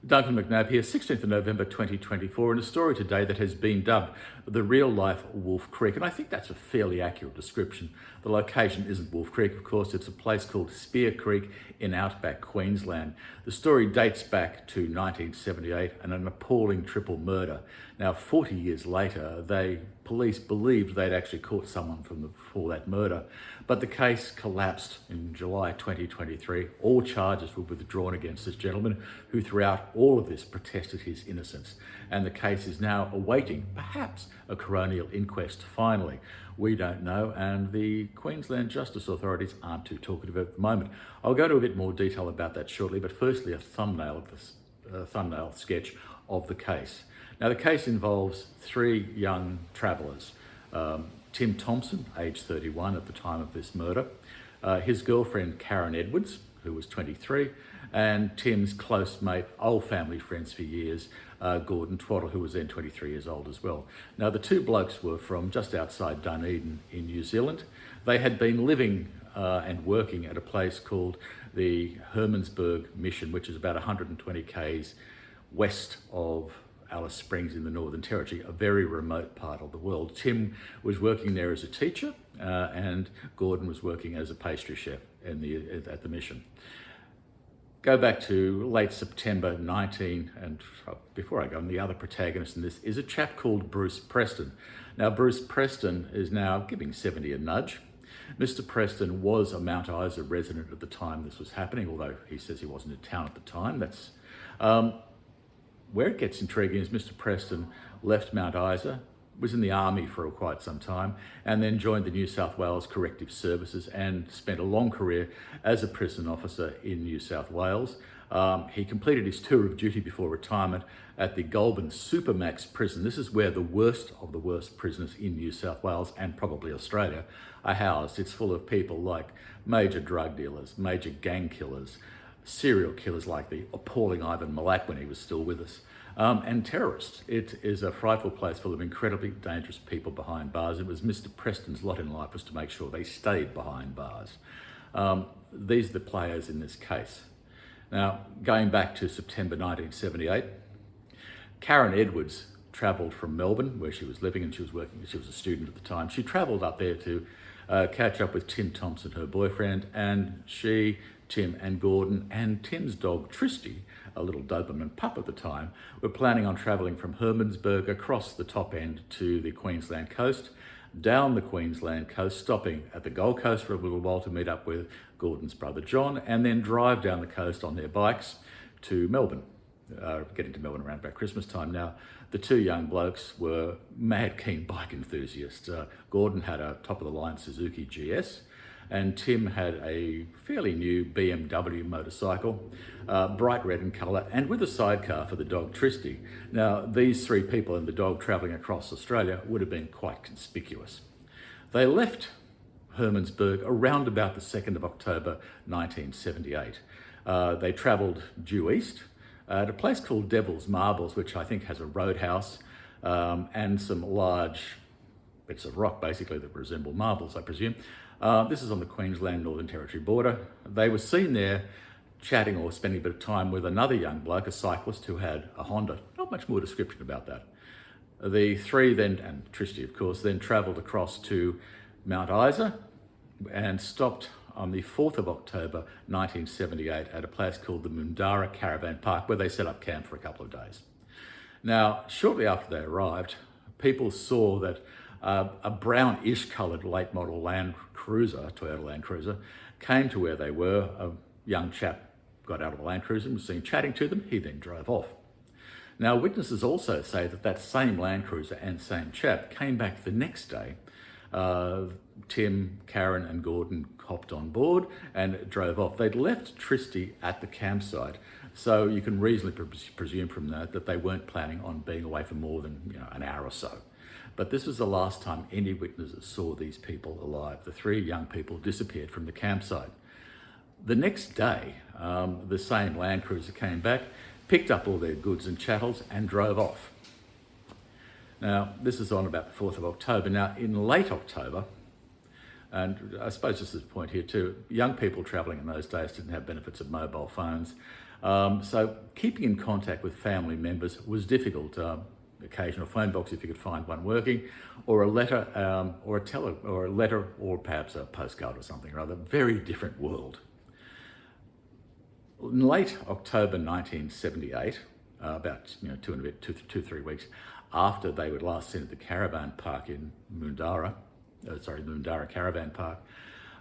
Duncan McNabb here, 16th of November 2024, and a story today that has been dubbed the real-life Wolf Creek, and I think that's a fairly accurate description. The location isn't Wolf Creek, of course, it's a place called Spear Creek in outback Queensland. The story dates back to 1978 and an appalling triple murder. Now, 40 years later, police believed they'd actually caught someone for that murder, but the case collapsed in July 2023. All charges were withdrawn against this gentleman who throughout all of this protested his innocence, and the case is now awaiting perhaps a coronial inquest finally. We don't know, and the Queensland Justice Authorities aren't too talkative at the moment. I'll go to a bit more detail about that shortly, but firstly a thumbnail sketch of the case. Now, the case involves three young travellers. Tim Thompson, aged 31 at the time of this murder, his girlfriend Karen Edwards, who was 23, and Tim's close mate, old family friends for years, Gordon Twaddle, who was then 23 years old as well. Now, the two blokes were from just outside Dunedin in New Zealand. They had been living and working at a place called the Hermannsburg Mission, which is about 120 k's west of Alice Springs in the Northern Territory, a very remote part of the world. Tim was working there as a teacher and Gordon was working as a pastry chef at the mission. Go back to late September 19, and before I go on, the other protagonist in this is a chap called Bruce Preston. Now, Bruce Preston is now giving 70 a nudge. Mr. Preston was a Mount Isa resident at the time this was happening, although he says he wasn't in town at the time. Where it gets intriguing is Mr. Preston left Mount Isa, was in the army for quite some time, and then joined the New South Wales Corrective Services and spent a long career as a prison officer in New South Wales. He completed his tour of duty before retirement at the Goulburn Supermax prison. This is where the worst of the worst prisoners in New South Wales and probably Australia are housed. It's full of people like major drug dealers, major gang killers, serial killers like the appalling Ivan Milat when he was still with us, and terrorists. It is a frightful place full of incredibly dangerous people behind bars. It was Mr. Preston's lot in life was to make sure they stayed behind bars. These are the players in this case. Now, going back to September 1978, Karen Edwards travelled from Melbourne, where she was living and she was working, she was a student at the time. She travelled up there to catch up with Tim Thompson, her boyfriend, and she, Tim and Gordon and Tim's dog Tristy, a little Doberman pup at the time, were planning on travelling from Hermannsburg across the top end to the Queensland coast, down the Queensland coast, stopping at the Gold Coast for a little while to meet up with Gordon's brother John, and then drive down the coast on their bikes to Melbourne, getting to Melbourne around about Christmas time. Now, the two young blokes were mad keen bike enthusiasts. Gordon had a top-of-the-line Suzuki GS, and Tim had a fairly new BMW motorcycle, bright red in colour, and with a sidecar for the dog Tristy. Now, these three people and the dog travelling across Australia would have been quite conspicuous. They left Hermannsburg around about the 2nd of October 1978. They travelled due east at a place called Devil's Marbles, which I think has a roadhouse and some large bits of rock, basically, that resemble marbles, I presume. This is on the Queensland Northern Territory border. They were seen there chatting or spending a bit of time with another young bloke, a cyclist who had a Honda. Not much more description about that. The three then, and Tristy of course, then travelled across to Mount Isa and stopped on the 4th of October 1978 at a place called the Mundara Caravan Park, where they set up camp for a couple of days. Now, shortly after they arrived, people saw that a brownish coloured late model Land Cruiser, Toyota Land Cruiser, came to where they were. A young chap got out of the Land Cruiser and was seen chatting to them. He then drove off. Now, witnesses also say that that same Land Cruiser and same chap came back the next day. Tim, Karen and Gordon hopped on board and drove off. They'd left Tristy at the campsite, so you can reasonably presume from that they weren't planning on being away for more than an hour or so. But this was the last time any witnesses saw these people alive. The three young people disappeared from the campsite. The next day, the same Land Cruiser came back, picked up all their goods and chattels and drove off. Now, this is on about the 4th of October. Now, in late October, and I suppose this is the point here too, young people travelling in those days didn't have benefits of mobile phones. So keeping in contact with family members was difficult. Occasional phone box if you could find one working, or a letter, or perhaps a postcard or something or other. Very different world. In late October 1978, about 2-3 weeks after they were last seen at the caravan park in Mundara Caravan Park,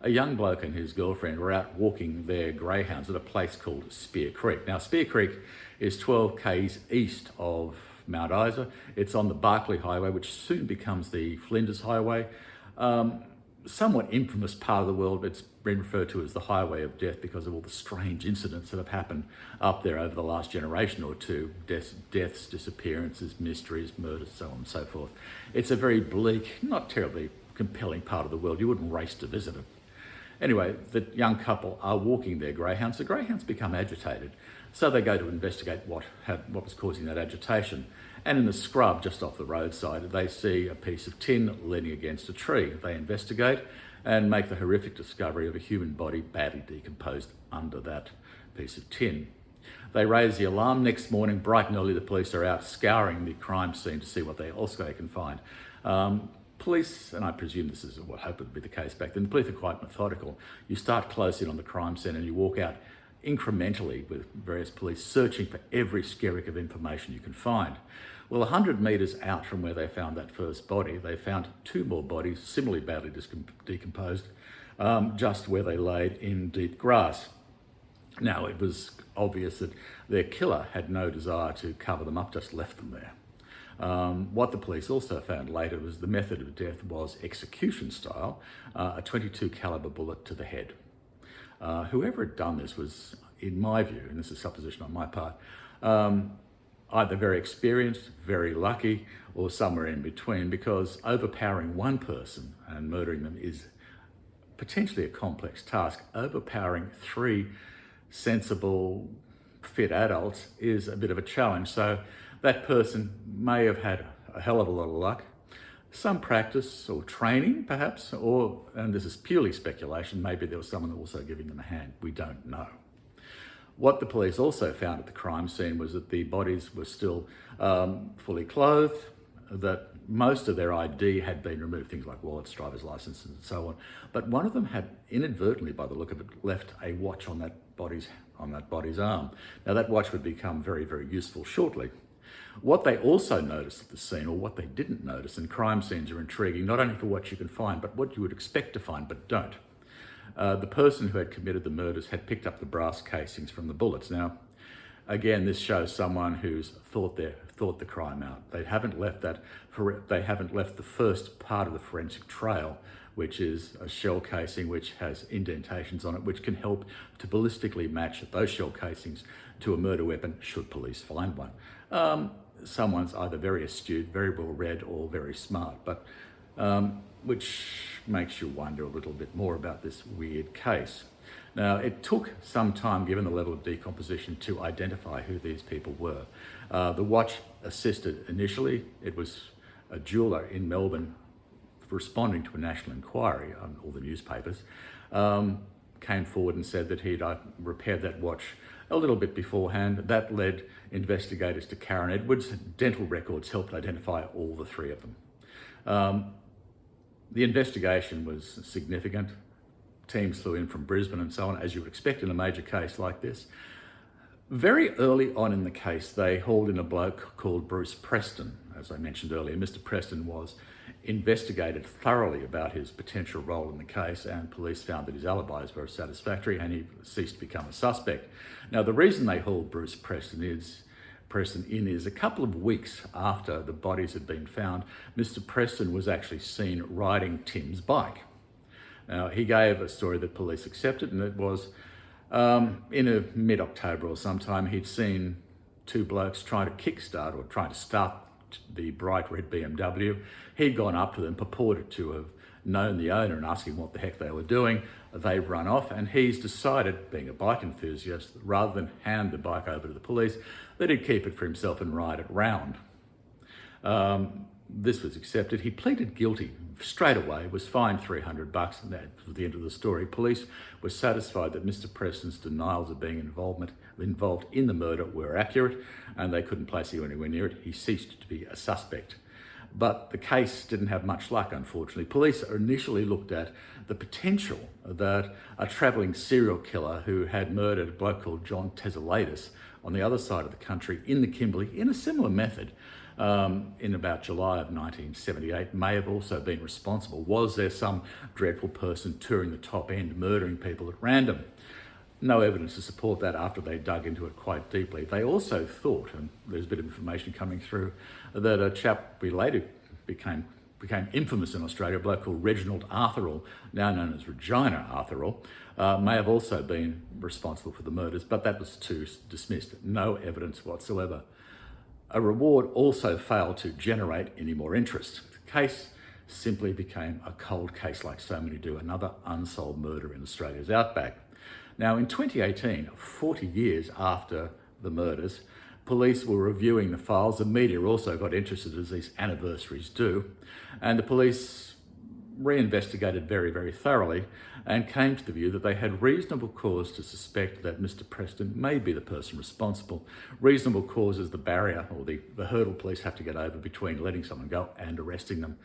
a young bloke and his girlfriend were out walking their greyhounds at a place called Spear Creek. Now, Spear Creek is 12 k's east of Mount Isa. It's on the Barkly Highway, which soon becomes the Flinders Highway. Somewhat infamous part of the world, but it's been referred to as the Highway of Death because of all the strange incidents that have happened up there over the last generation or two. Deaths, disappearances, mysteries, murders, so on and so forth. It's a very bleak, not terribly compelling part of the world. You wouldn't race to visit it. Anyway, the young couple are walking their greyhounds. The greyhounds become agitated, so they go to investigate what was causing that agitation. And in the scrub just off the roadside, they see a piece of tin leaning against a tree. They investigate and make the horrific discovery of a human body badly decomposed under that piece of tin. They raise the alarm. Next morning, bright and early, the police are out scouring the crime scene to see what else they can find. Police, and I presume this is what I hope would be the case back then, the police are quite methodical. You start close in on the crime scene and you walk out incrementally with various police searching for every skerrick of information you can find. Well, 100 metres out from where they found that first body, they found two more bodies, similarly badly decomposed, just where they laid in deep grass. Now, it was obvious that their killer had no desire to cover them up, just left them there. What the police also found later was the method of death was execution style, a .22 caliber bullet to the head. Whoever had done this was, in my view, and this is supposition on my part, either very experienced, very lucky, or somewhere in between, because overpowering one person and murdering them is potentially a complex task. Overpowering three sensible, fit adults is a bit of a challenge. So that person may have had a hell of a lot of luck, some practice or training perhaps, or, and this is purely speculation, maybe there was someone also giving them a hand. We don't know. What the police also found at the crime scene was that the bodies were still fully clothed, that most of their ID had been removed, things like wallets, driver's licenses and so on. But one of them had inadvertently, by the look of it, left a watch on that body's arm. Now that watch would become very, very useful shortly. What they also noticed at the scene, or what they didn't notice, and crime scenes are intriguing, not only for what you can find, but what you would expect to find, but don't. The person who had committed the murders had picked up the brass casings from the bullets. Now, again, this shows someone who's thought the crime out. They haven't left the first part of the forensic trail, which is a shell casing which has indentations on it, which can help to ballistically match those shell casings to a murder weapon, should police find one. Someone's either very astute, very well read, or very smart, but which makes you wonder a little bit more about this weird case. Now, it took some time, given the level of decomposition, to identify who these people were. The watch assisted initially. It was a jeweller in Melbourne responding to a national inquiry on all the newspapers, came forward and said that he'd repaired that watch a little bit beforehand. That led investigators to Karen Edwards. Dental records helped identify all the three of them. The investigation was significant. Teams flew in from Brisbane and so on, as you would expect in a major case like this. Very early on in the case, they hauled in a bloke called Bruce Preston. As I mentioned earlier, Mr. Preston was investigated thoroughly about his potential role in the case, and police found that his alibis were satisfactory and he ceased to become a suspect. Now, the reason they hauled Bruce Preston in is a couple of weeks after the bodies had been found, Mr. Preston was actually seen riding Tim's bike. Now, he gave a story that police accepted, and it was in mid-October or sometime, he'd seen two blokes trying to start the bright red BMW. He'd gone up to them, purported to have known the owner and asked him what the heck they were doing. They've run off, and he's decided, being a bike enthusiast, rather than hand the bike over to the police, that he'd keep it for himself and ride it round. this was accepted. He pleaded guilty straight away, was fined $300, and that was the end of the story. Police were satisfied that Mr. Preston's denials of being involved in the murder were accurate, and they couldn't place him anywhere near it. He ceased to be a suspect. But the case didn't have much luck, unfortunately. Police initially looked at the potential that a travelling serial killer who had murdered a bloke called John Teselatus on the other side of the country in the Kimberley in a similar method in about July of 1978 may have also been responsible. Was there some dreadful person touring the top end, murdering people at random? No evidence to support that after they dug into it quite deeply. They also thought, and there's a bit of information coming through, that a chap we later became infamous in Australia, a bloke called Reginald Arthurall, now known as Regina Arthurall, may have also been responsible for the murders, but that was too dismissed. No evidence whatsoever. A reward also failed to generate any more interest. The case simply became a cold case like so many do, another unsolved murder in Australia's outback. Now in 2018, 40 years after the murders, police were reviewing the files. The media also got interested, as these anniversaries do, and the police reinvestigated very, very thoroughly and came to the view that they had reasonable cause to suspect that Mr. Preston may be the person responsible. Reasonable cause is the barrier or the hurdle police have to get over between letting someone go and arresting them.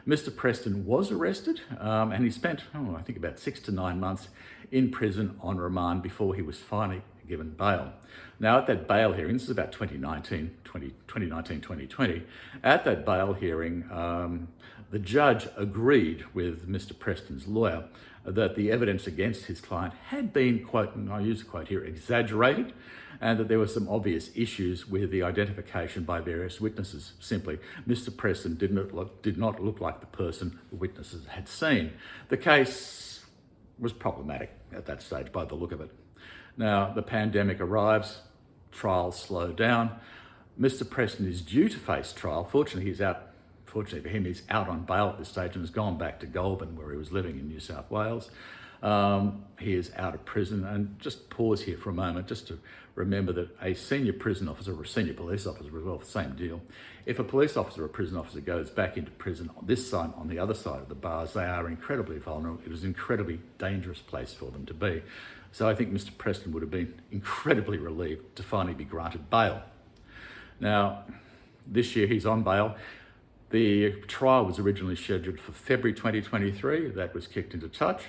Mr. Preston was arrested and he spent, I think about 6 to 9 months in prison on remand before he was finally given bail. Now at that bail hearing, this is about 2019-2020, at that bail hearing, the judge agreed with Mr. Preston's lawyer that the evidence against his client had been, quote, and I use a quote here, exaggerated, and that there were some obvious issues with the identification by various witnesses. Simply, Mr. Preston did not look like the person the witnesses had seen. The case was problematic at that stage by the look of it. Now, the pandemic arrives, trials slow down. Mr. Preston is due to face trial. Fortunately for him, he's out on bail at this stage and has gone back to Goulburn, where he was living in New South Wales. He is out of prison, and just pause here for a moment just to remember that a senior prison officer or a senior police officer, well, the same deal. If a police officer or a prison officer goes back into prison on this side, on the other side of the bars, they are incredibly vulnerable. It is an incredibly dangerous place for them to be. So I think Mr. Preston would have been incredibly relieved to finally be granted bail. Now, this year he's on bail. The trial was originally scheduled for February 2023. That was kicked into touch.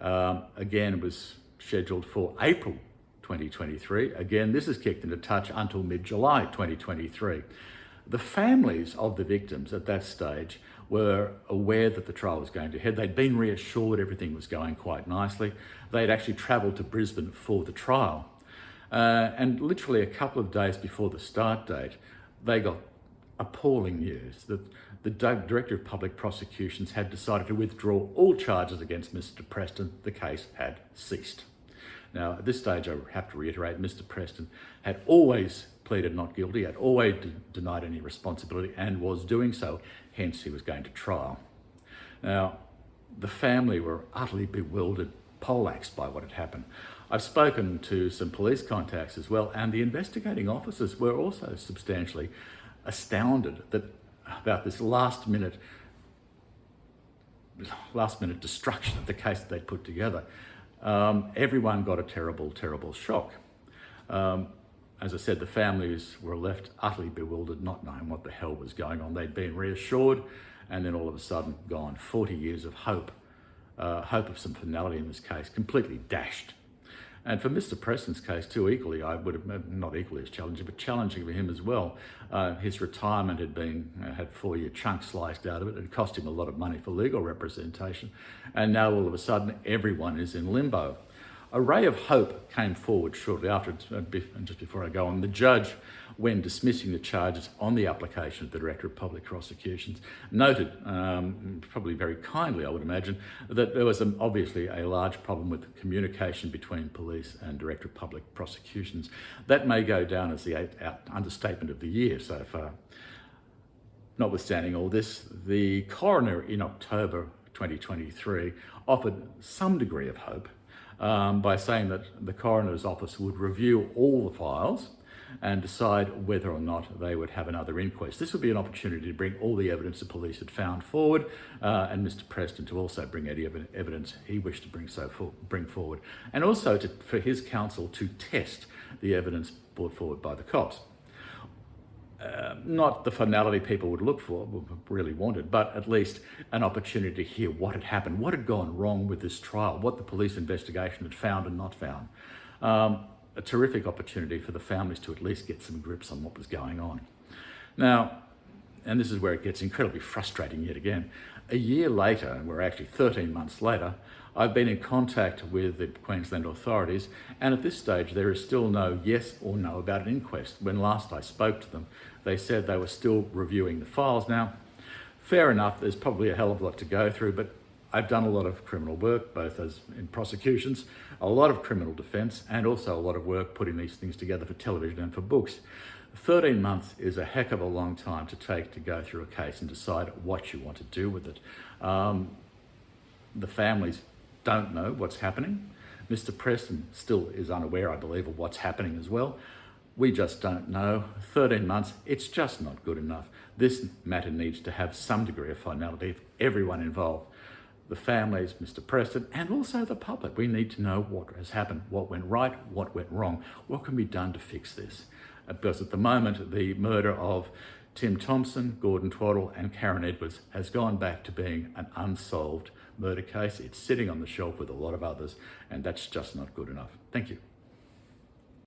Again, it was scheduled for April 2023. Again, this is kicked into touch until mid-July 2023. The families of the victims at that stage were aware that the trial was going to head. They'd been reassured everything was going quite nicely. They'd actually travelled to Brisbane for the trial. And literally a couple of days before the start date, they got appalling news that the Director of Public Prosecutions had decided to withdraw all charges against Mr. Preston. The case had ceased. Now, at this stage, I have to reiterate, Mr. Preston had always pleaded not guilty, had always denied any responsibility and was doing so, hence he was going to trial. Now, the family were utterly bewildered, poleaxed by what had happened. I've spoken to some police contacts as well, and the investigating officers were also substantially astounded about this last minute destruction of the case that they'd put together. Everyone got a terrible, terrible shock. As I said, the families were left utterly bewildered, not knowing what the hell was going on. They'd been reassured, and then all of a sudden gone. 40 years of hope of some finality in this case, completely dashed. And for Mr. Preston's case too, equally, I would have, not equally as challenging, but challenging for him as well. His retirement had 4-year chunks sliced out of it. It cost him a lot of money for legal representation. And now all of a sudden, everyone is in limbo. A ray of hope came forward shortly after, and just before I go on, the judge, when dismissing the charges on the application of the Director of Public Prosecutions, noted, probably very kindly I would imagine, that there was obviously a large problem with communication between police and Director of Public Prosecutions. That may go down as the understatement of the year so far. Notwithstanding all this, the Coroner in October 2023 offered some degree of hope by saying that the Coroner's office would review all the files and decide whether or not they would have another inquest. This would be an opportunity to bring all the evidence the police had found forward, and Mr. Preston to also bring any evidence he wished to bring forward, and also for his counsel to test the evidence brought forward by the cops. Not the finality people would look for, really wanted, but at least an opportunity to hear what had happened, what had gone wrong with this trial, what the police investigation had found and not found. A terrific opportunity for the families to at least get some grips on what was going on. Now, and this is where it gets incredibly frustrating yet again, a year later, and we're actually 13 months later, I've been in contact with the Queensland authorities, and at this stage there is still no yes or no about an inquest. When last I spoke to them, they said they were still reviewing the files. Now, fair enough, there's probably a hell of a lot to go through, but I've done a lot of criminal work, both as in prosecutions, a lot of criminal defence, and also a lot of work putting these things together for television and for books. 13 months is a heck of a long time to take to go through a case and decide what you want to do with it. The families don't know what's happening. Mr. Preston still is unaware, I believe, of what's happening as well. We just don't know. 13 months, it's just not good enough. This matter needs to have some degree of finality for everyone involved. The families, Mr. Preston, and also the public. We need to know what has happened, what went right, what went wrong, what can be done to fix this. Because at the moment, the murder of Tim Thompson, Gordon Twaddle, and Karen Edwards has gone back to being an unsolved murder case. It's sitting on the shelf with a lot of others, and that's just not good enough. Thank you.